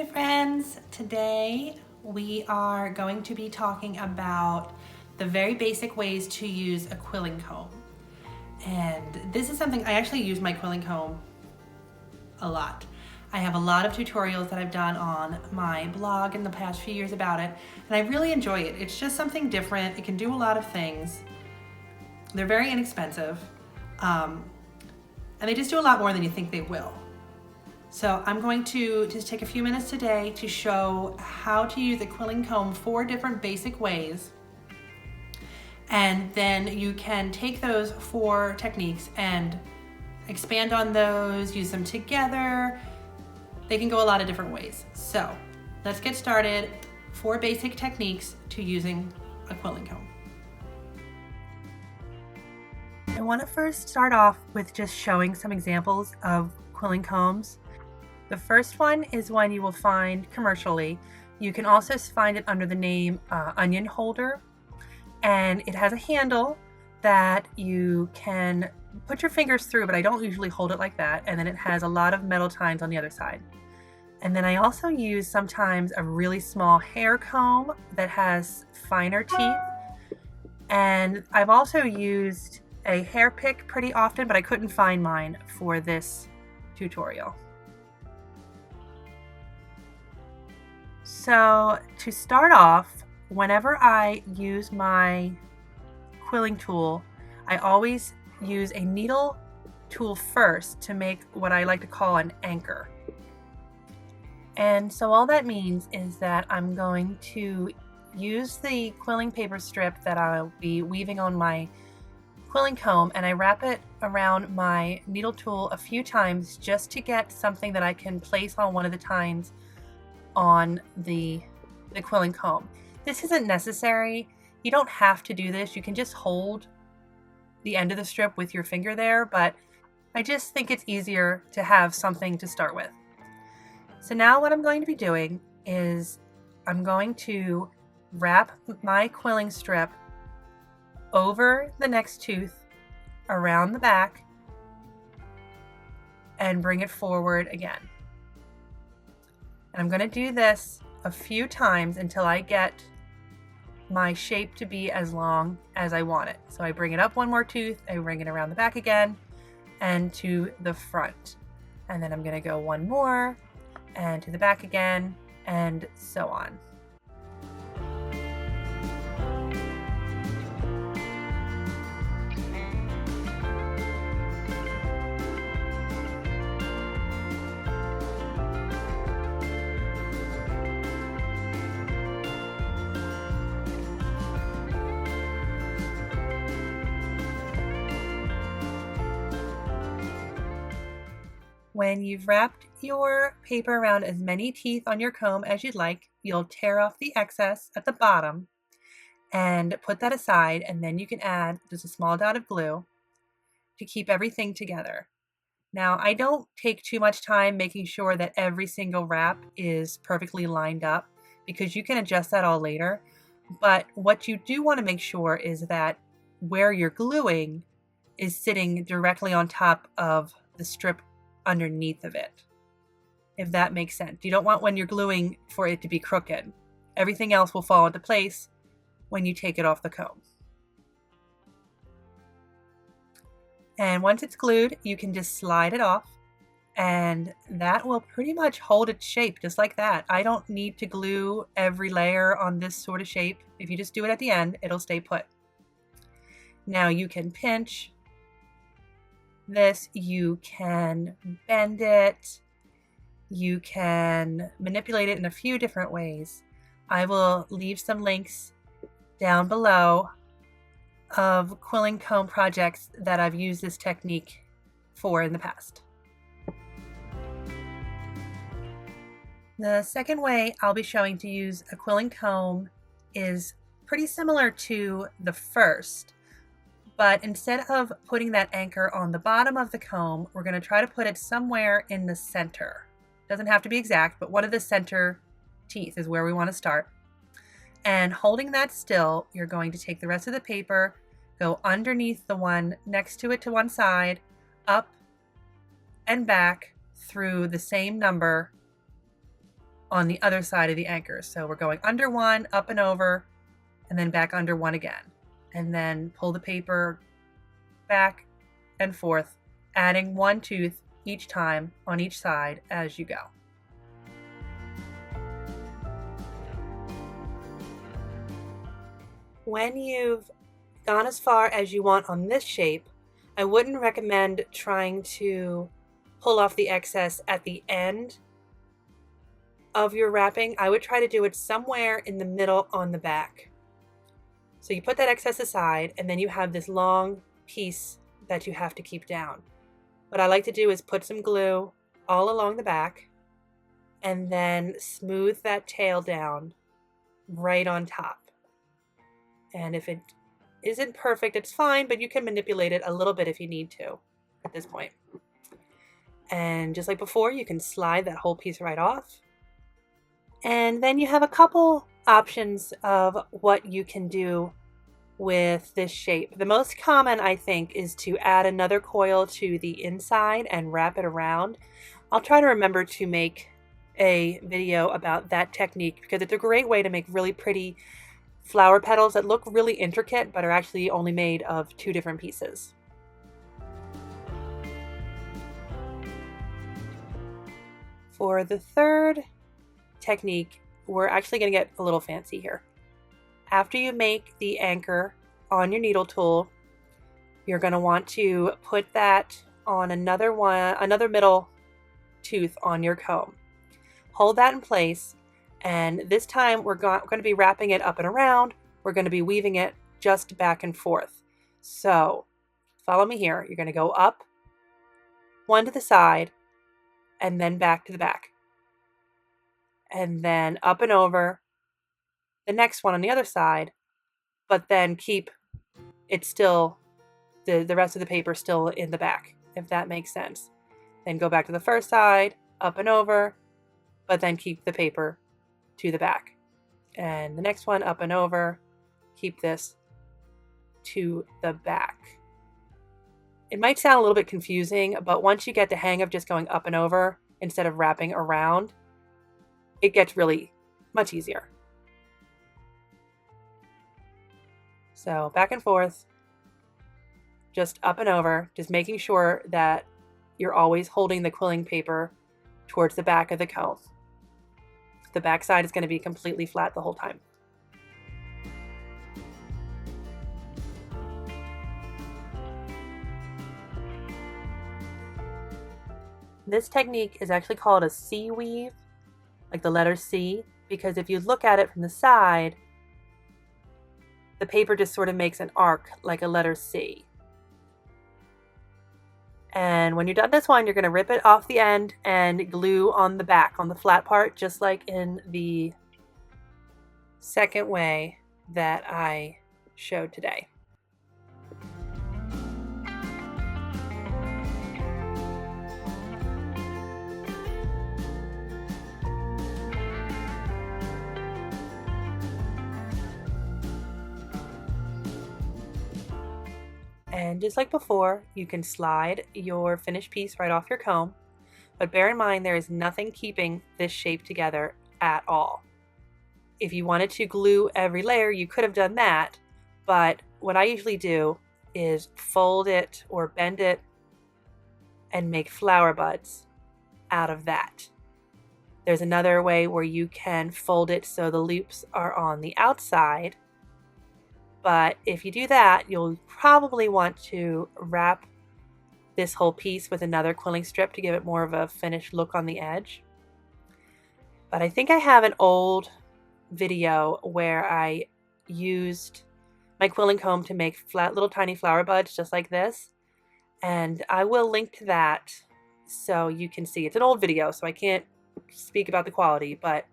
Hi friends, today we are going to be talking about the very basic ways to use a quilling comb. And this is something I actually use my quilling comb a lot. I have a lot of tutorials that I've done on my blog in the past few years about it, and I really enjoy it. It's just something different. It can do a lot of things. They're very inexpensive, and they just do a lot more than you think they will. So I'm going to just take a few minutes today to show how to use a quilling comb 4 different basic ways. And then you can take those 4 techniques and expand on those, use them together. They can go a lot of different ways. So let's get started. 4 basic techniques to using a quilling comb. I want to first start off with just showing some examples of quilling combs. The first one is one you will find commercially. You can also find it under the name onion holder, and it has a handle that you can put your fingers through, but I don't usually hold it like that, and then it has a lot of metal tines on the other side. And then I also use sometimes a really small hair comb that has finer teeth, and I've also used a hair pick pretty often, but I couldn't find mine for this tutorial. So to start off, whenever I use my quilling tool, I always use a needle tool first to make what I like to call an anchor. And so all that means is that I'm going to use the quilling paper strip that I'll be weaving on my quilling comb, and I wrap it around my needle tool a few times just to get something that I can place on one of the tines on the quilling comb. This isn't necessary. You don't have to do this. You can just hold the end of the strip with your finger there, but I just think it's easier to have something to start with. So now what I'm going to be doing is I'm going to wrap my quilling strip over the next tooth, around the back, and bring it forward again. And I'm going to do this a few times until I get my shape to be as long as I want it. So I bring it up one more tooth, I bring it around the back again and to the front. And then I'm going to go one more and to the back again, and so on. When you've wrapped your paper around as many teeth on your comb as you'd like, you'll tear off the excess at the bottom and put that aside, and then you can add just a small dot of glue to keep everything together. Now, I don't take too much time making sure that every single wrap is perfectly lined up, because you can adjust that all later. But what you do want to make sure is that where you're gluing is sitting directly on top of the strip underneath of it, if that makes sense. You don't want when you're gluing for it to be crooked. Everything else will fall into place when you take it off the comb. And once it's glued, you can just slide it off, and that will pretty much hold its shape just like that. I don't need to glue every layer on this sort of shape. If you just do it at the end, it'll stay put. Now you can pinch this, you can bend it, you can manipulate it in a few different ways. I will leave some links down below of quilling comb projects that I've used this technique for in the past. The second way I'll be showing to use a quilling comb is pretty similar to the first. But instead of putting that anchor on the bottom of the comb, we're going to try to put it somewhere in the center. Doesn't have to be exact, but one of the center teeth is where we want to start. And holding that still, you're going to take the rest of the paper, go underneath the one next to it to one side, up and back through the same number on the other side of the anchor. So we're going under one, up and over, and then back under one again. And then pull the paper back and forth, adding one tooth each time on each side as you go. When you've gone as far as you want on this shape, I wouldn't recommend trying to pull off the excess at the end of your wrapping. I would try to do it somewhere in the middle on the back. So you put that excess aside, and then you have this long piece that you have to keep down. What I like to do is put some glue all along the back and then smooth that tail down right on top. And if it isn't perfect, it's fine, but you can manipulate it a little bit if you need to at this point. And just like before, you can slide that whole piece right off. And then you have a couple options of what you can do with this shape. The most common, I think, is to add another coil to the inside and wrap it around. I'll try to remember to make a video about that technique because it's a great way to make really pretty flower petals that look really intricate but are actually only made of two different pieces. For the third technique, we're actually going to get a little fancy here. After you make the anchor on your needle tool, you're going to want to put that on another middle tooth on your comb. Hold that in place, and this time we're going to be wrapping it up and around. We're going to be weaving it just back and forth. So follow me here. You're going to go up, one to the side, and then back to the back. And then up and over the next one on the other side, but then keep it still, the rest of the paper still in the back, if that makes sense. Then go back to the first side, up and over, but then keep the paper to the back. And the next one, up and over, keep this to the back. It might sound a little bit confusing, but once you get the hang of just going up and over instead of wrapping around, it gets really much easier. So back and forth, just up and over, just making sure that you're always holding the quilling paper towards the back of the comb. The back side is going to be completely flat the whole time. This technique is actually called a C weave, like the letter C, because if you look at it from the side, the paper just sort of makes an arc like a letter C. And when you're done this one, you're going to rip it off the end and glue on the back, on the flat part, just like in the second way that I showed today. And just like before, you can slide your finished piece right off your comb, but bear in mind there is nothing keeping this shape together at all. If you wanted to glue every layer, you could have done that, but what I usually do is fold it or bend it and make flower buds out of that. There's another way where you can fold it so the loops are on the outside. But if you do that, you'll probably want to wrap this whole piece with another quilling strip to give it more of a finished look on the edge. But I think I have an old video where I used my quilling comb to make flat little tiny flower buds just like this. And I will link to that so you can see. It's an old video, so I can't speak about the quality, but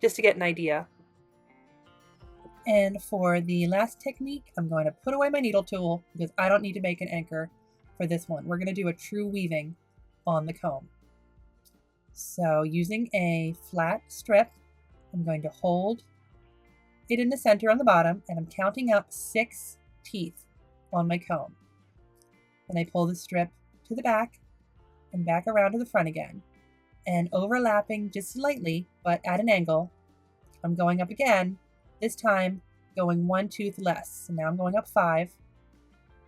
just to get an idea. And for the last technique, I'm going to put away my needle tool because I don't need to make an anchor for this one. We're going to do a true weaving on the comb. So using a flat strip, I'm going to hold it in the center on the bottom, and I'm counting up 6 teeth on my comb. And I pull the strip to the back and back around to the front again. and overlapping just slightly, but at an angle, I'm going up again, this time going 1 tooth less. So now I'm going up 5,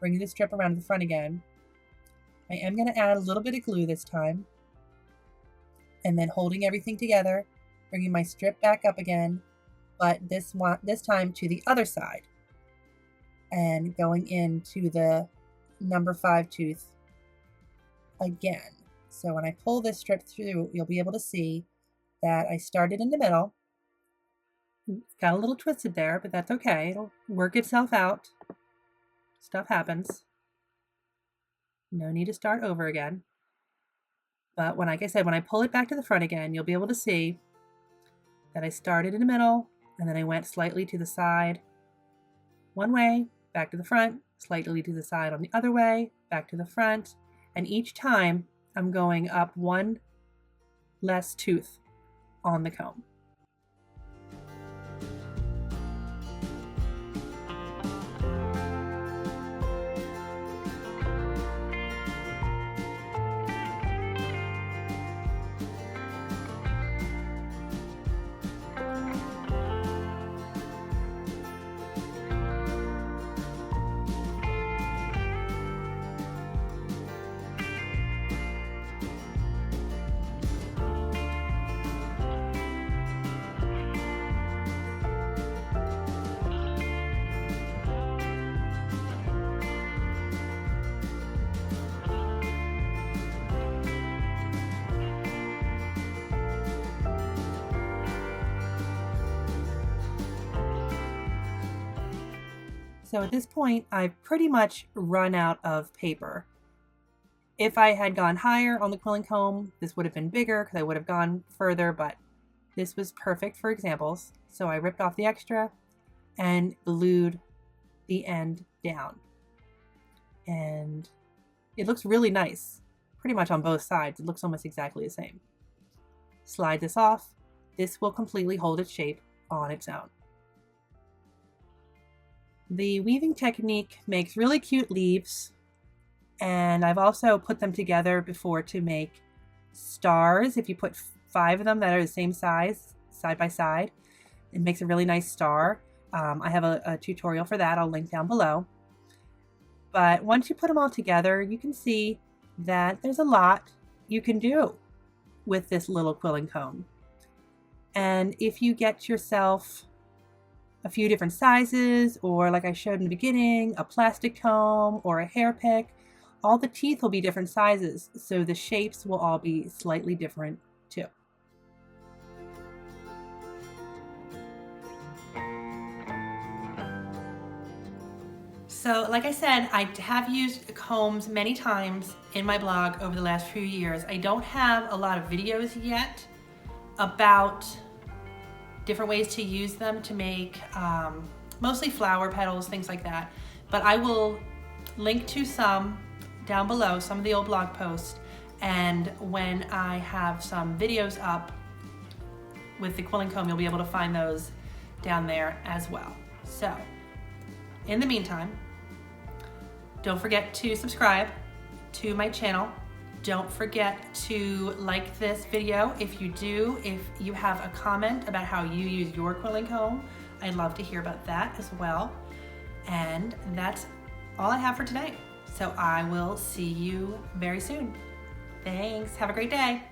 bringing the strip around to the front again. I am going to add a little bit of glue this time, and then holding everything together, bringing my strip back up again, but this time to the other side, and going into the number 5 tooth again. So when I pull this strip through, you'll be able to see that I started in the middle. Got a little twisted there, but that's okay. It'll work itself out. Stuff happens. No need to start over again. But like I said, when I pull it back to the front again, you'll be able to see that I started in the middle, and then I went slightly to the side one way, back to the front, slightly to the side on the other way, back to the front, and each time I'm going up 1 less tooth on the comb. So at this point, I've pretty much run out of paper. If I had gone higher on the quilling comb, this would have been bigger because I would have gone further, but this was perfect for examples. So I ripped off the extra and glued the end down. And it looks really nice, pretty much on both sides. It looks almost exactly the same. Slide this off. This will completely hold its shape on its own. The weaving technique makes really cute leaves, and I've also put them together before to make stars. If you put 5 of them that are the same size, side by side, it makes a really nice star. I have a tutorial for that. I'll link down below. But once you put them all together, you can see that there's a lot you can do with this little quilling comb. And if you get yourself a few different sizes, or like I showed in the beginning, a plastic comb or a hair pick, all the teeth will be different sizes, so the shapes will all be slightly different too. So like I said, I have used combs many times in my blog over the last few years. I don't have a lot of videos yet about different ways to use them to make mostly flower petals, things like that. But I will link to some down below, some of the old blog posts, and when I have some videos up with the quilling comb, you'll be able to find those down there as well. So in the meantime, don't forget to subscribe to my channel. Don't forget to like this video. If you do, if you have a comment about how you use your quilling comb, I'd love to hear about that as well. And that's all I have for today. So I will see you very soon. Thanks. Have a great day.